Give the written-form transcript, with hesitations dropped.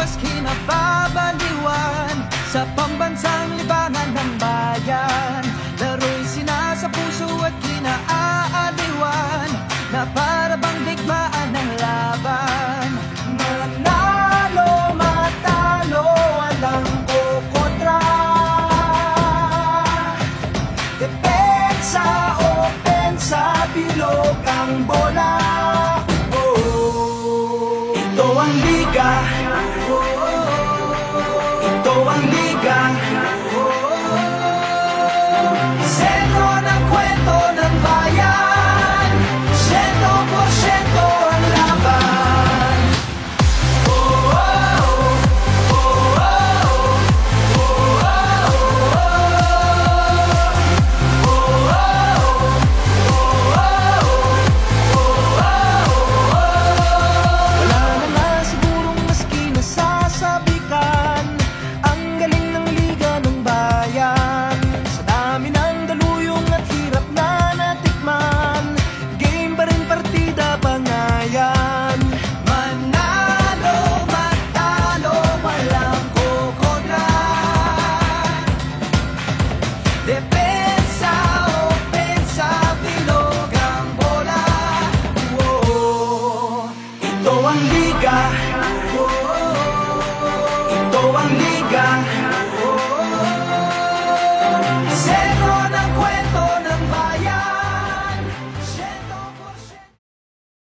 maski nababaliwan sa pambansang libangan ng bayan. Laro'y sinasa puso at kinaaaliwan na para bang digmaan ng laban. Manalo, matalo, walang kukontra. Depensa, opensa, bilog ang bola. Ito ang liga. Ito ang liga.